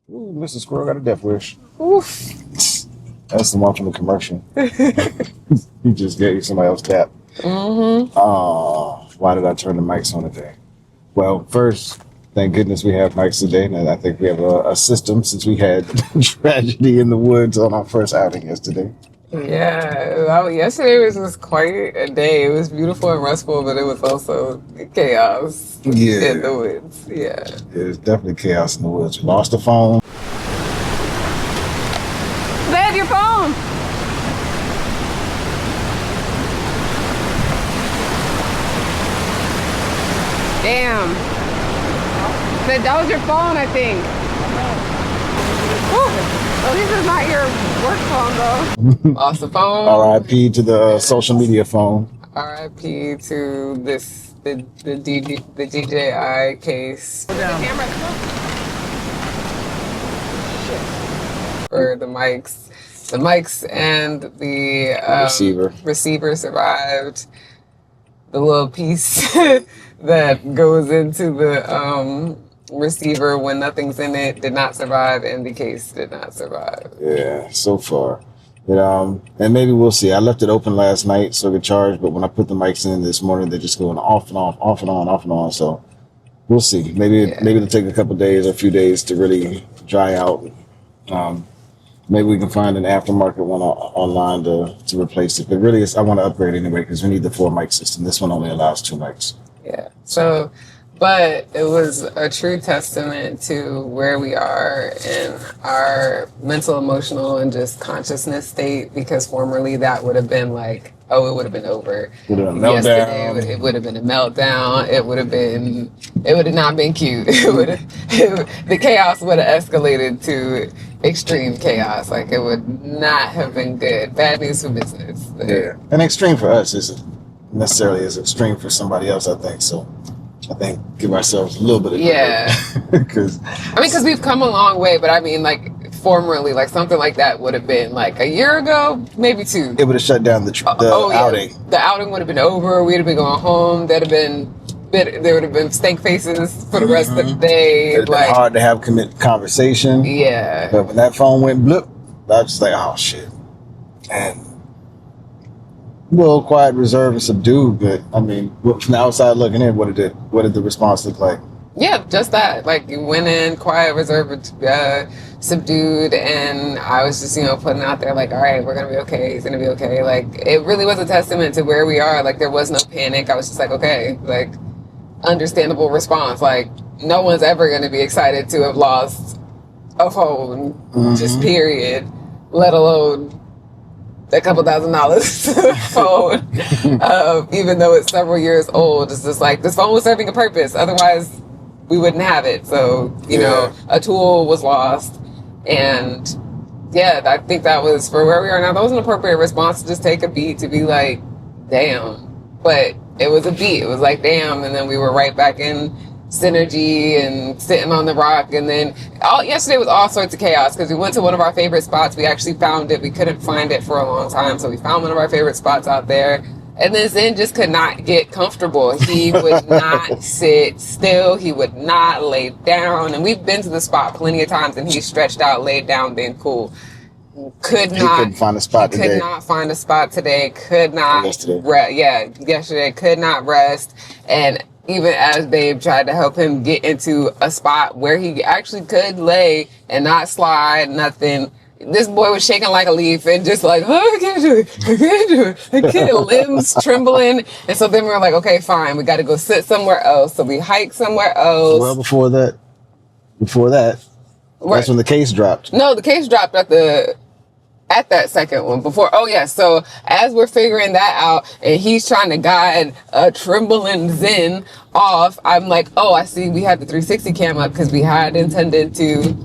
Ooh, Mr. Squirrel got a death wish. Oof. That's the one from the commercial. He just gave somebody else tap. Mm-hmm. Oh, why did I turn the mics on today? Well, first, thank goodness we have mics today, and I think we have a system since we had tragedy in the woods on our first outing yesterday. Yeah, yesterday was just quite a day. It was beautiful and restful, but it was also chaos in the woods. Yeah. There's definitely chaos in the woods. We lost the phone. Babe, your phone! Damn. That was your phone, I think. Well, this is not your work phone, though. Lost the phone. R.I.P. to the social media phone. R.I.P. to the DJI case. Or the mics and the receiver survived. The little piece that goes into the receiver when nothing's in it did not survive, and the case did not survive. Yeah, so far. And maybe we'll see. I left it open last night so it could charge, but when I put the mics in this morning, they're just going off and on, off and on, off and on. So we'll see. Maybe it'll take a couple days or a few days to really dry out. Maybe we can find an aftermarket one online to replace it. But really, I want to upgrade anyway because we need the 4-mic system. This one only allows 2 mics. Yeah. So, but it was a true testament to where we are in our mental, emotional, and just consciousness state, because formerly that would have been like, oh, it would have been over. Yesterday, it would have been a meltdown. It would have not been cute. The chaos would have escalated to extreme chaos. Like, it would not have been good. Bad news for business. Yeah. And extreme for us isn't necessarily as extreme for somebody else, I think. So I think give ourselves a little bit of because we've come a long way, but I mean, like, formerly, like, something like that would have been like a year ago, maybe 2. It would have shut down the outing. The outing would have been over. We'd have been going home. There would have been stank faces for the rest of the day. It'd been hard to have conversation. Yeah. But when that phone went bloop, I was just like, oh shit. And well, quiet, reserved, and subdued. But I mean, from the outside looking in, what did the response look like? Yeah, just that. Like, you went in quiet, reserved, subdued, and I was just, putting out there like, all right, we're gonna be okay. He's gonna be okay. Like, it really was a testament to where we are. Like, there was no panic. I was just like, okay, like, understandable response. Like, no one's ever gonna be excited to have lost a phone, just period. Let alone a couple $1,000 phone, even though it's several years old. It's just like, this phone was serving a purpose. Otherwise, we wouldn't have it. So, a tool was lost. And yeah, I think that was, for where we are now, that was an appropriate response to just take a beat, to be like, damn. But it was a beat. It was like, damn. And then we were right back in synergy and sitting on the rock. And then yesterday was all sorts of chaos because we went to one of our favorite spots. We actually found it. We couldn't find it for a long time, so we found one of our favorite spots out there. And then Zen just could not get comfortable. He would not sit still. He would not lay down. And we've been to the spot plenty of times, and he stretched out, laid down, been cool. Couldn't find a spot today. Could not find a spot today. Could not. Yesterday could not rest. And even as Babe tried to help him get into a spot where he actually could lay and not slide, nothing, this boy was shaking like a leaf and just like, oh, I can't do it. I can't do it. I can't. Limbs trembling. And so then we were like, okay, fine. We got to go sit somewhere else. So we hiked somewhere else. Well, before that, that's when the case dropped. No, the case dropped at that second one before. Oh yeah. So as we're figuring that out and he's trying to guide a trembling Zen off, I'm like, oh, I see we had the 360 cam up because we had intended to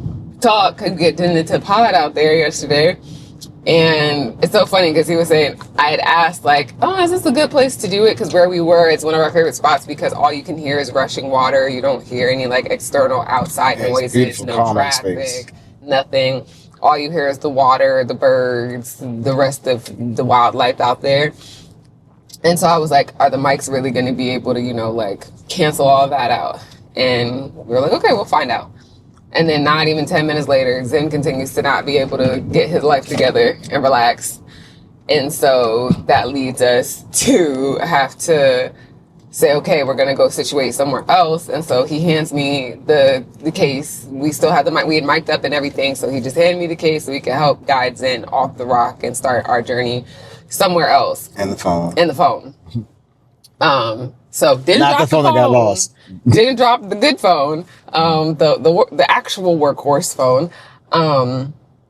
talk and get into pod out there yesterday. And it's so funny because he was saying, I had asked like, oh, is this a good place to do it? Because where we were, it's one of our favorite spots because all you can hear is rushing water. You don't hear any like external outside noises, no traffic, nothing. All you hear is the water, the birds, the rest of the wildlife out there. And so I was like, are the mics really going to be able to, like, cancel all that out? And we were like, okay, we'll find out. And then not even 10 minutes later, Zen continues to not be able to get his life together and relax. And so that leads us to have to say, okay, we're going to go situate somewhere else. And so he hands me the case. We still had we had mic'd up and everything. So he just handed me the case so we could help guide Zen off the rock and start our journey somewhere else. And the phone. So didn't Not drop the phone that got lost. Didn't drop the good phone. The actual workhorse phone.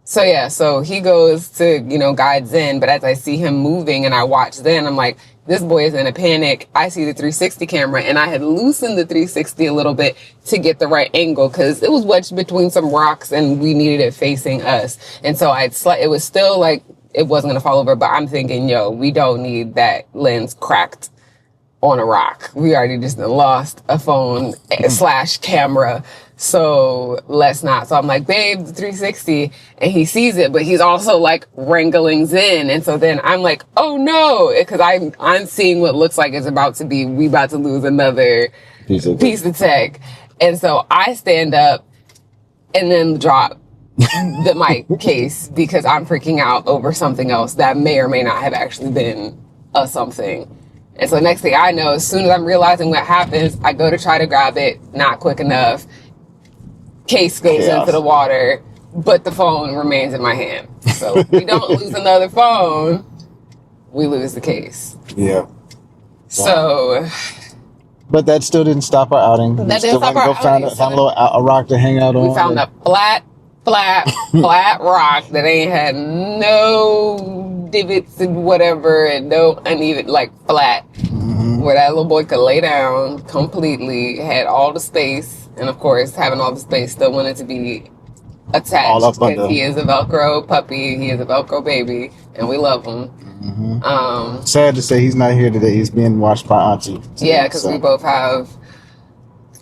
So he goes to, guide Zen, but as I see him moving and I watch Zen, I'm like, this boy is in a panic. I see the 360 camera, and I had loosened the 360 a little bit to get the right angle because it was wedged between some rocks and we needed it facing us. And so it was still like it wasn't going to fall over, but I'm thinking, we don't need that lens cracked on a rock. We already just lost a phone / camera. So let's not. So I'm like, babe, the 360. And he sees it, but he's also like wrangling Zen. And so then I'm like, oh no, because I'm seeing what looks like it's about to be, we about to lose another piece of tech. And so I stand up and then drop the mic case because I'm freaking out over something else that may or may not have actually been a something. And so next thing I know, as soon as I'm realizing what happens, I go to try to grab it, not quick enough. Case goes into the water, but the phone remains in my hand. So if we don't lose another phone, we lose the case. Yeah. Wow. So. But that still didn't stop our outing. That didn't stop our outing. Found a rock to hang out on. We found a flat rock that ain't had no divots and whatever, and no uneven, like flat, where that little boy could lay down completely, had all the space. And of course, having all the space, still wanted to be attached because he is a Velcro puppy. He is a Velcro baby, and we love him. Sad to say he's not here today. He's being watched by auntie. Yeah, because we both have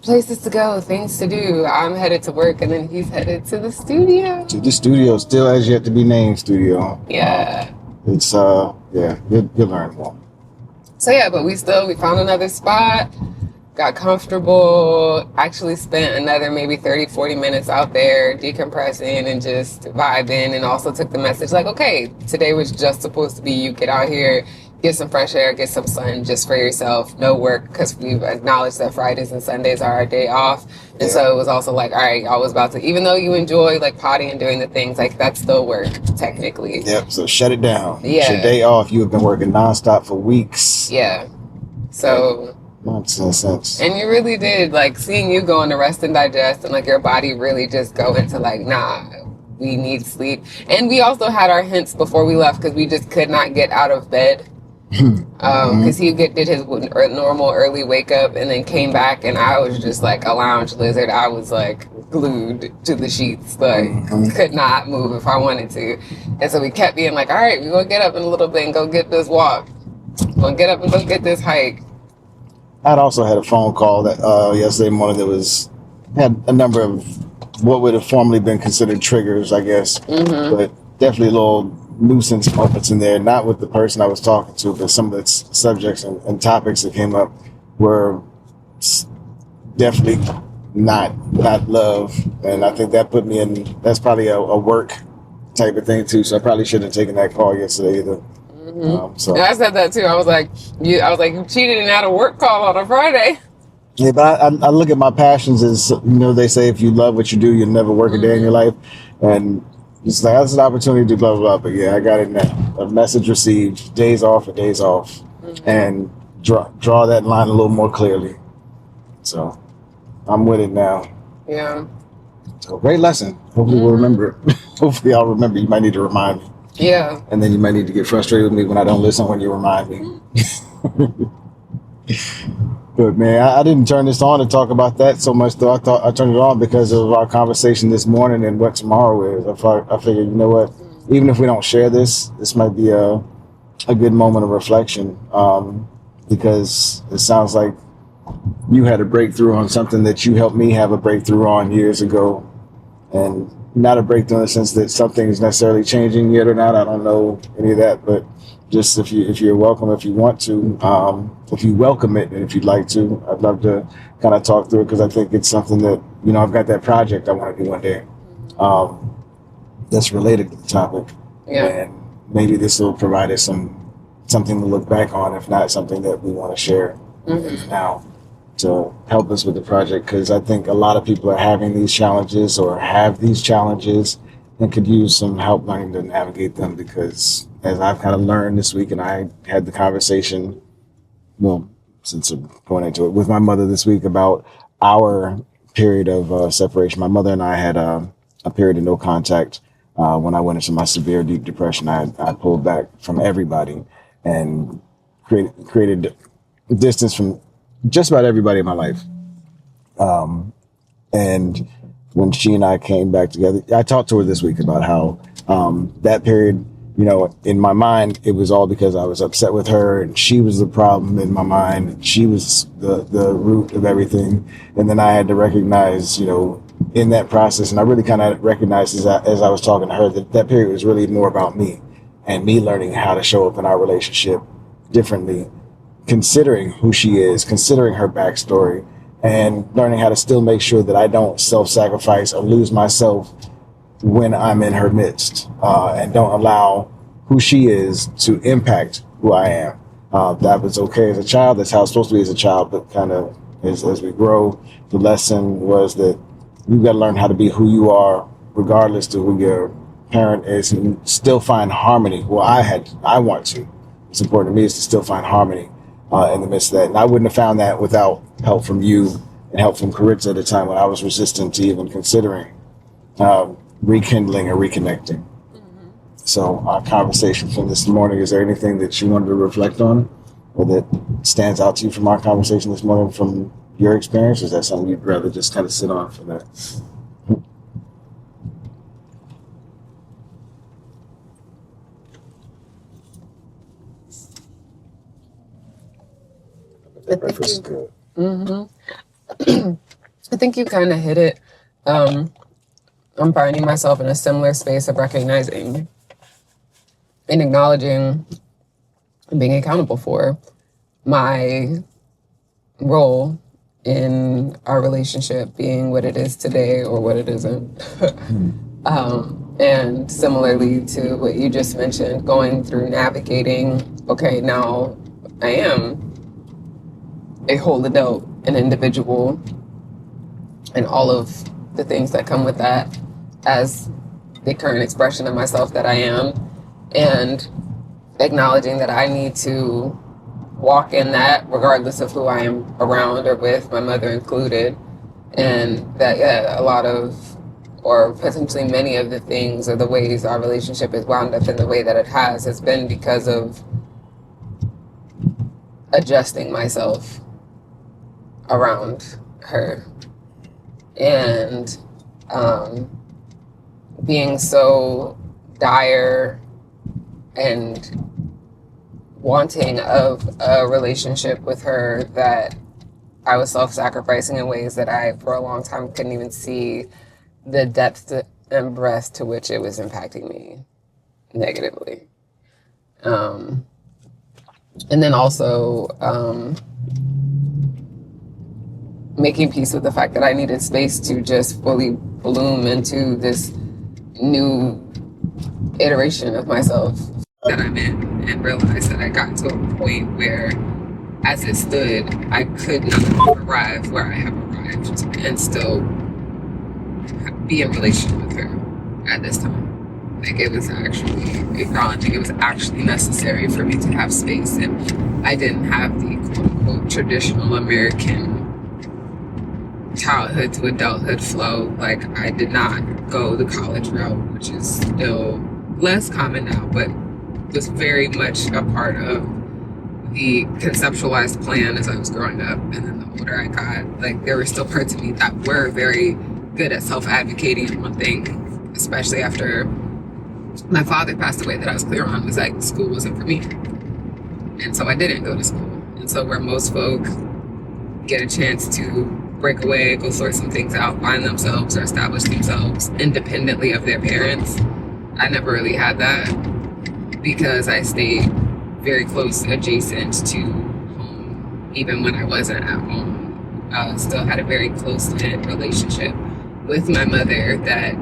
places to go, things to do. I'm headed to work, and then he's headed to the studio. To the studio, still has yet to be named studio. Yeah. It's you'll learn more. So yeah, but we found another spot. Got comfortable, actually spent another maybe 30, 40 minutes out there decompressing and just vibing, and also took the message like, okay, today was just supposed to be you get out here, get some fresh air, get some sun just for yourself, no work, because we've acknowledged that Fridays and Sundays are our day off. And so it was also like, all right, y'all was about to, even though you enjoy like potty and doing the things, like that's still work technically. Yep, so shut it down. Yeah. It's your day off. You have been working nonstop for weeks. Yeah. So... Nonsense. And you really did, like, seeing you go into rest and digest and, like, your body really just go into, like, nah, we need sleep. And we also had our hints before we left because we just could not get out of bed. Because he did his normal early wake up and then came back, and I was just, like, a lounge lizard. I was, like, glued to the sheets, like, could not move if I wanted to. And so we kept being like, all right, we're going to get up in a little bit and go get this walk. We're going to get up and go get this hike. I'd also had a phone call that yesterday morning that had a number of what would have formerly been considered triggers, I guess, but definitely a little nuisance moments in there. Not with the person I was talking to, but some of the subjects and topics that came up were definitely not love, and I think that put me in. That's probably a work type of thing too. So I probably shouldn't have taken that call yesterday either. And I said that too. I was like, you cheated and had a work call on a Friday. Yeah, but I look at my passions as, they say if you love what you do, you'll never work a day in your life. And it's like, that's an opportunity to blah, blah, blah. But yeah, I got it now. A message received, days off. And draw that line a little more clearly. So I'm with it now. Yeah. So great lesson. Hopefully we'll remember it. Hopefully I'll remember. You might need to remind me. Yeah. And then you might need to get frustrated with me when I don't listen when you remind me. But man, I didn't turn this on to talk about that so much, though. I thought I turned it on because of our conversation this morning and what tomorrow is. I figured, you know what? Even if we don't share this might be a good moment of reflection, because it sounds like you had a breakthrough on something that you helped me have a breakthrough on years ago, and not a breakthrough in the sense that something is necessarily changing yet or not. I don't know any of that, but just if you're welcome, if you want to, if you welcome it, and if you'd like to, I'd love to kind of talk through it, because I think it's something that I've got that project I want to do one day. That's related to the topic. Yeah. And maybe this will provide us something to look back on, if not something that we want to share now to help us with the project. Because I think a lot of people are having these challenges or have these challenges and could use some help learning to navigate them. Because as I've kind of learned this week, and I had the conversation, well, since I'm going into it, with my mother this week about our period of separation. My mother and I had a period of no contact. When I went into my severe deep depression, I pulled back from everybody and created distance from just about everybody in my life. And when she and I came back together, I talked to her this week about how that period, in my mind, it was all because I was upset with her and she was the problem in my mind. She was the root of everything. And then I had to recognize, in that process, and I really kind of recognized as I was talking to her that period was really more about me and me learning how to show up in our relationship differently, considering who she is, considering her backstory, and learning how to still make sure that I don't self-sacrifice or lose myself when I'm in her midst, and don't allow who she is to impact who I am. That was okay as a child. That's how it's supposed to be as a child. But kind of as we grow, the lesson was that you've got to learn how to be who you are, regardless to who your parent is, and still find harmony. Well, I want to. What's important to me is to still find harmony in the midst of that. And I wouldn't have found that without help from you and help from Caritza at a time when I was resistant to even considering rekindling or reconnecting. So our conversation from this morning, is there anything that you wanted to reflect on or that stands out to you from our conversation this morning from your experience? Is that something you'd rather just kind of sit on for that? Breakfast is good. I think you kind of hit it. I'm finding myself in a similar space of recognizing and acknowledging and being accountable for my role in our relationship being what it is today or what it isn't. And similarly to what you just mentioned, going through navigating, okay, now I am a whole adult, an individual, and all of the things that come with that as the current expression of myself that I am, and acknowledging that I need to walk in that regardless of who I am around or with, my mother included, and that a lot of, or potentially many of the things or the ways our relationship has wound up in the way that it has been because of adjusting myself around her and being so dire and wanting of a relationship with her that I was self-sacrificing in ways that I, for a long time, couldn't even see the depth and breadth to which it was impacting me negatively. And then also making peace with the fact that I needed space to just fully bloom into this new iteration of myself that I'm in, and realize that I got to a point where, as it stood, I could not arrive where I have arrived and still be in relation with her at this time. Like, it was actually acknowledging it was actually necessary for me to have space, and I didn't have the quote-unquote traditional American childhood to adulthood flow. Like, I did not go the college route, which is still less common now, but was very much a part of the conceptualized plan as I was growing up. And then the older I got, like, there were still parts of me that were very good at self-advocating. And one thing, especially after my father passed away, that I was clear on was like, school wasn't for me. And so I didn't go to school. And so where most folk get a chance to break away, go sort some things out, find themselves or establish themselves independently of their parents, I never really had that because I stayed very close adjacent to home, even when I wasn't at home. still had a very close-knit relationship with my mother that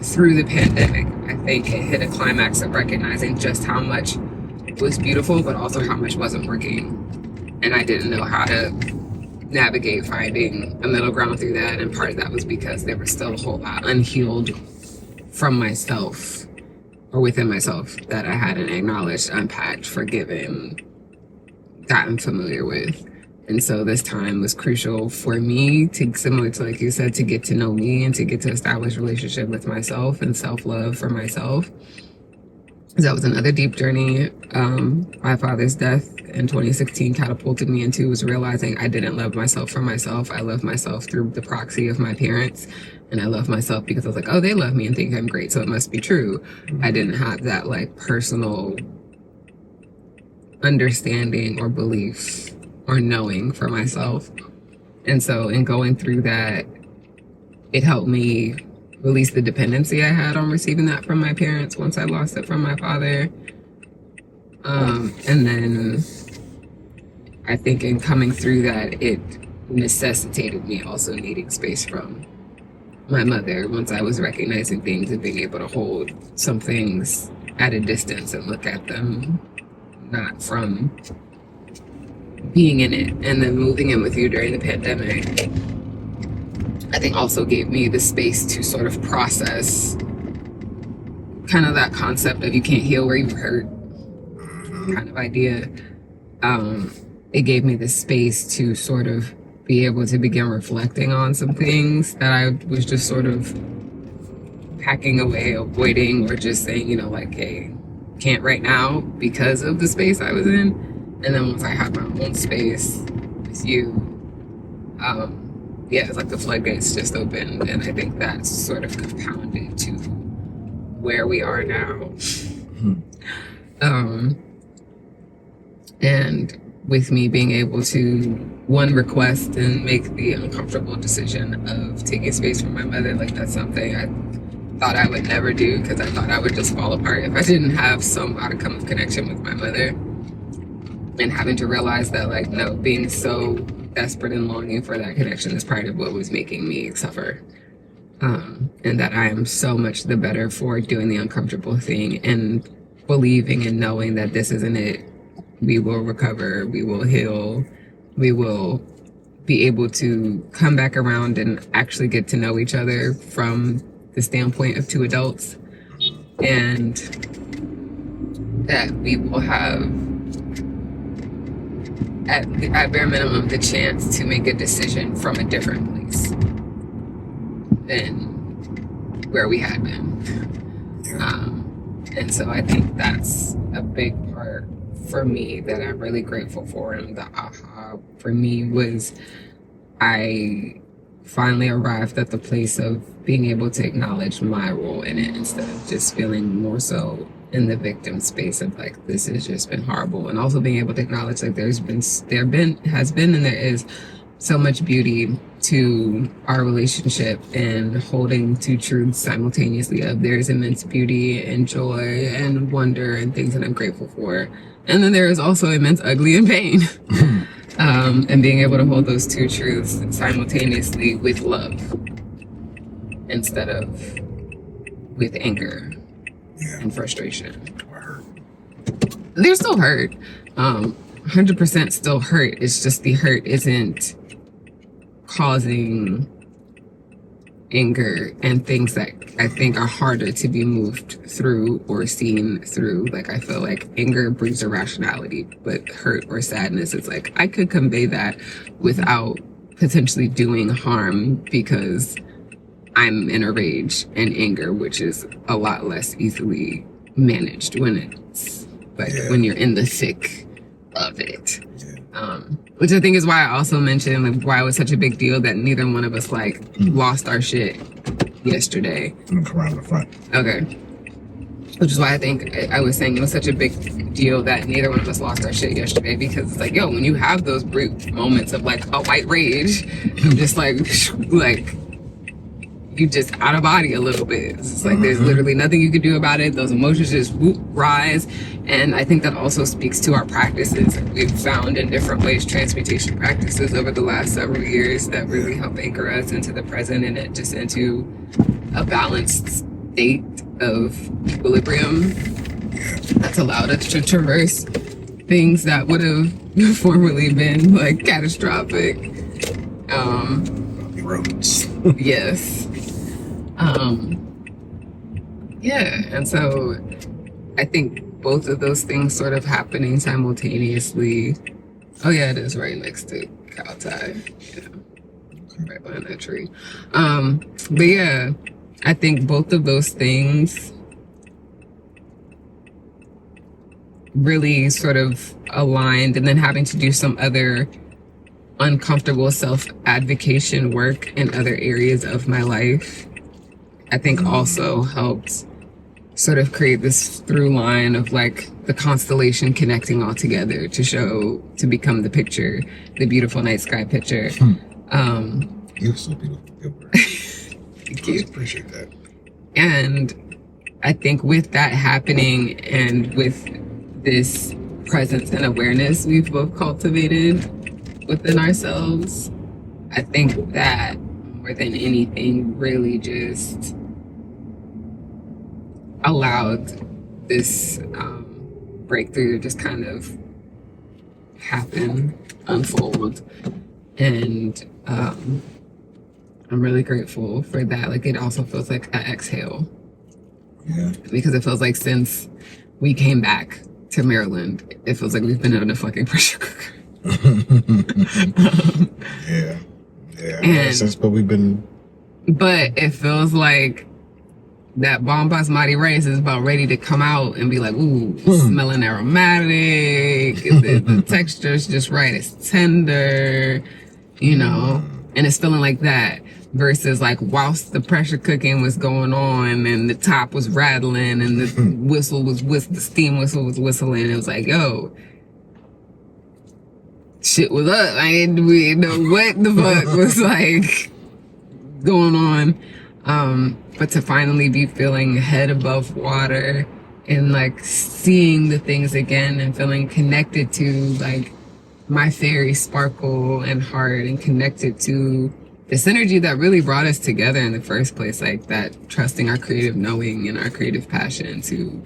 through the pandemic, I think it hit a climax of recognizing just how much was beautiful, but also how much wasn't working. And I didn't know how to navigate finding a middle ground through that. And part of that was because there was still a whole lot unhealed from myself or within myself that I hadn't acknowledged, unpacked, forgiven, gotten familiar with. And so this time was crucial for me to, similar to like you said, to get to know me and to get to establish a relationship with myself and self-love for myself. That was another deep journey. My father's death in 2016 catapulted me into was realizing I didn't love myself for myself. I love myself through the proxy of my parents. And I love myself because I was like, oh, they love me and think I'm great, so it must be true. I didn't have that like personal understanding or belief or knowing for myself. And so in going through that, it helped me release the dependency I had on receiving that from my parents once I lost it from my father. And then I think in coming through that, it necessitated me also needing space from my mother once I was recognizing things and being able to hold some things at a distance and look at them, not from being in it. And then moving in with you during the pandemic, I think also gave me the space to sort of process kind of that concept of you can't heal where you hurt kind of idea. It gave me the space to sort of be able to begin reflecting on some things that I was just sort of packing away, avoiding, or just saying, you know, like, hey, can't right now because of the space I was in. And then once I had my own space with you, yeah, it's like the floodgates just opened. And I think that's sort of compounded to where we are now. And with me being able to, one, request and make the uncomfortable decision of taking space from my mother, like that's something I thought I would never do because I thought I would just fall apart if I didn't have some modicum of connection with my mother. And having to realize that, like, no, being so desperate and longing for that connection is part of what was making me suffer. And that I am so much the better for doing the uncomfortable thing and believing and knowing that this isn't it. We will recover, we will heal, we will be able to come back around and actually get to know each other from the standpoint of two adults. And that we will have, at bare minimum, the chance to make a decision from a different place than where we had been. And so I think that's a big part for me that I'm really grateful for. And the aha for me was I finally arrived at the place of being able to acknowledge my role in it instead of just feeling more so in the victim space of like, this has just been horrible. And also being able to acknowledge like there has been and there is so much beauty to our relationship and holding two truths simultaneously of there's immense beauty and joy and wonder and things that I'm grateful for. And then there is also immense ugly and pain. And being able to hold those two truths simultaneously with love instead of with anger and frustration. They're still hurt. 100% still hurt. It's just the hurt isn't causing anger and things that I think are harder to be moved through or seen through. Like, I feel like anger brings irrationality, but hurt or sadness, it's like I could convey that without potentially doing harm because I'm in a rage and anger, which is a lot less easily managed when it's like when you're in the thick of it. Which I think is why I also mentioned like why it was such a big deal that neither one of us like lost our shit yesterday. Come around the front. Okay. Which is why I think I was saying it was such a big deal that neither one of us lost our shit yesterday, because it's like, yo, when you have those brute moments of like a white rage, I'm just like you just out of body a little bit. It's like there's literally nothing you can do about it. Those emotions just whoop, rise. And I think that also speaks to our practices. We've found in different ways transmutation practices over the last several years that really help anchor us into the present and it just into a balanced state of equilibrium that's allowed us to traverse things that would have formerly been like catastrophic. Roads. Yes. Yeah, and so I think both of those things sort of happening simultaneously. Oh yeah, it is right next to Cowtie. Yeah. Right behind that tree. But yeah, I think both of those things really sort of aligned, and then having to do some other uncomfortable self-advocation work in other areas of my life, I think also helped sort of create this through line of like the constellation connecting all together to become the picture, the beautiful night sky picture. You're so beautiful. Thank you. I appreciate that. And I think with that happening and with this presence and awareness we've both cultivated within ourselves, I think that more than anything really just allowed this breakthrough to just kind of happen, unfold. And I'm really grateful for that. Like, it also feels like an exhale. Yeah. Because it feels like since we came back to Maryland, it feels like we've been in a fucking pressure cooker. Yeah. And, but it feels like that bomb basmati rice is about ready to come out and be like, ooh, smelling aromatic. The texture's just right. It's tender, you know, and it's feeling like that. Versus like whilst the pressure cooking was going on and the top was rattling and the the steam whistle was whistling, it was like, yo, shit was up. I didn't know what the fuck was like going on. But to finally be feeling head above water and like seeing the things again and feeling connected to like my fairy sparkle and heart and connected to this energy that really brought us together in the first place, like that trusting our creative knowing and our creative passion to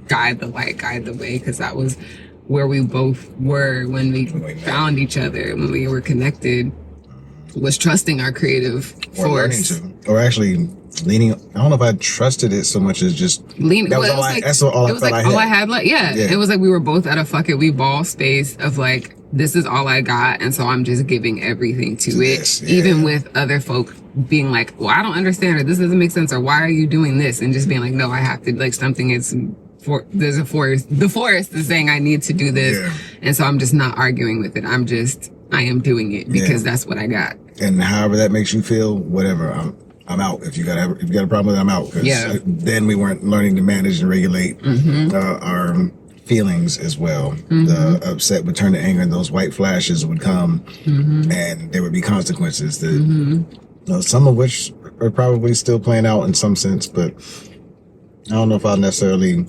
guide the light, guide the way, because that was where we both were when we found each other, when we were connected, was trusting our creative force. Or actually leaning. I don't know if I trusted it so much as just leaning. That was all I. That's all I had. Yeah, it was like we were both at a fuck it we ball space of like, this is all I got, and so I'm just giving everything to it. Yeah. Even with other folk being like, well, I don't understand, or this doesn't make sense, or why are you doing this? And just being like, no, I have to, like, something is there's a forest. The forest is saying I need to do this. Yeah. And so I'm just not arguing with it. I am doing it because that's what I got. And however that makes you feel, whatever, I'm out. If you got a problem with it, I'm out. Cause then we weren't learning to manage and regulate our feelings as well. The upset would turn to anger, and those white flashes would come, and there would be consequences that some of which are probably still playing out in some sense, but I don't know if I'll necessarily.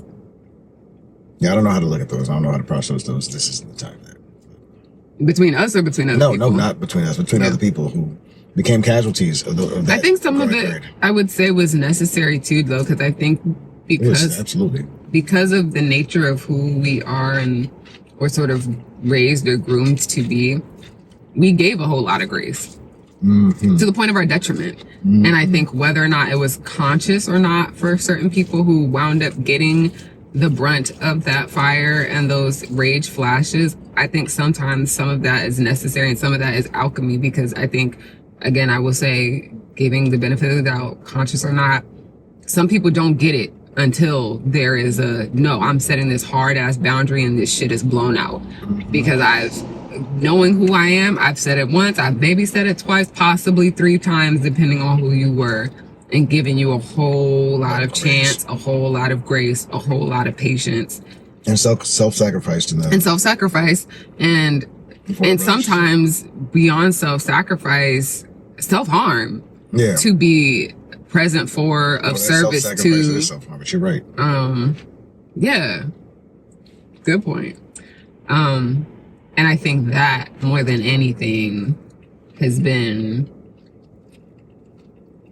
Yeah, I don't know how to look at those. I don't know how to process those. This isn't the time. Between us or between other people? No, not between us. Between other people who became casualties of that. I think some of it, I would say, was necessary too, though, because I think because of the nature of who we are and we're sort of raised or groomed to be, we gave a whole lot of grace to the point of our detriment. And I think whether or not it was conscious or not for certain people who wound up getting the brunt of that fire and those rage flashes, I think sometimes some of that is necessary and some of that is alchemy, because I think, again, I will say, giving the benefit of the doubt, conscious or not, some people don't get it until there is no, I'm setting this hard ass boundary and this shit is blown out. Because knowing who I am, I've said it once, I've maybe said it twice, possibly 3 times, depending on who you were, and giving you a whole lot of chance, a whole lot of grace, a whole lot of patience. And self-sacrifice to them. And self-sacrifice. And sometimes beyond self-sacrifice, self-harm. Yeah. To be present for, of service to. Yourself, but you're right. Yeah. Good point. And I think that more than anything has been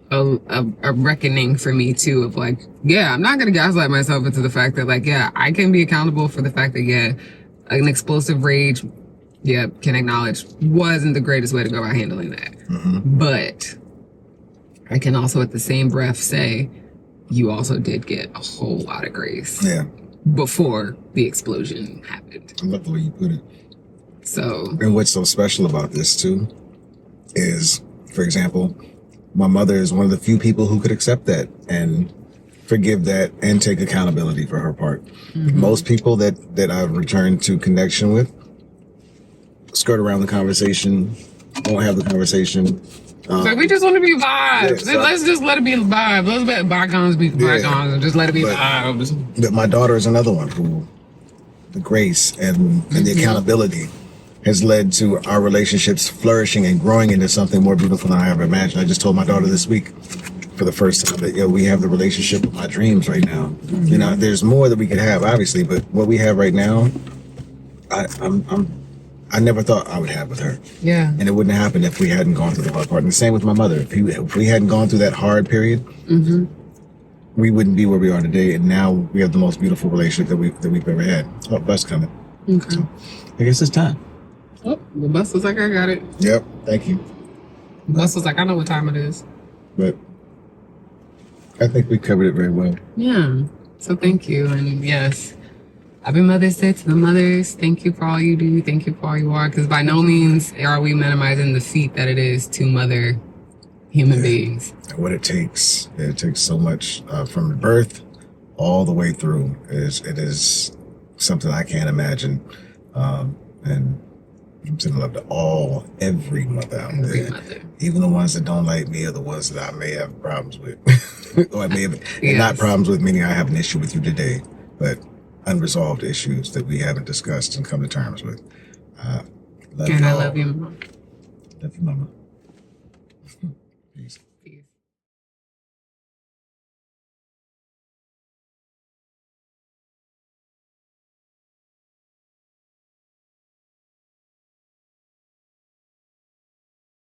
a reckoning for me too, of like, yeah, I'm not gonna gaslight myself into the fact that like, yeah, I can be accountable for the fact that, yeah, an explosive rage, yeah, can acknowledge wasn't the greatest way to go about handling that. But I can also at the same breath say you also did get a whole lot of grace before the explosion happened. I love the way you put it. So, and what's so special about this too is, for example, my mother is one of the few people who could accept that and forgive that and take accountability for her part. Most people that I've returned to connection with skirt around the conversation, won't have the conversation. So we just want to be vibes. Let's just let it be vibes. Let's let bygones be bygones and just let it be vibes. But my daughter is another one who the grace and the accountability has led to our relationships flourishing and growing into something more beautiful than I ever imagined. I just told my daughter this week for the first time that we have the relationship of my dreams right now. You know, there's more that we could have, obviously, but what we have right now, I never thought I would have with her. Yeah. And it wouldn't happen if we hadn't gone through the hard part. And the same with my mother. If we hadn't gone through that hard period, we wouldn't be where we are today. And now we have the most beautiful relationship that we've ever had. Oh, bus coming. Okay. So, I guess it's time. Oh, the bus was like, I got it. Yep. Thank you. The bus was like, I know what time it is. But I think we covered it very well. Yeah. So thank you. And yes, happy Mother's Day to the mothers. Thank you for all you do. Thank you for all you are. Because by no means are we minimizing the feat that it is to mother human beings. And what it takes so much from birth all the way through. It is something I can't imagine. And I'm sending love to every mother out there. Mother. Even the ones that don't like me or the ones that I may have problems with. Or I may have, not problems with, meaning I have an issue with you today, but unresolved issues that we haven't discussed and come to terms with. Love you. And I love you, Mama. Love you, Mama. Peace.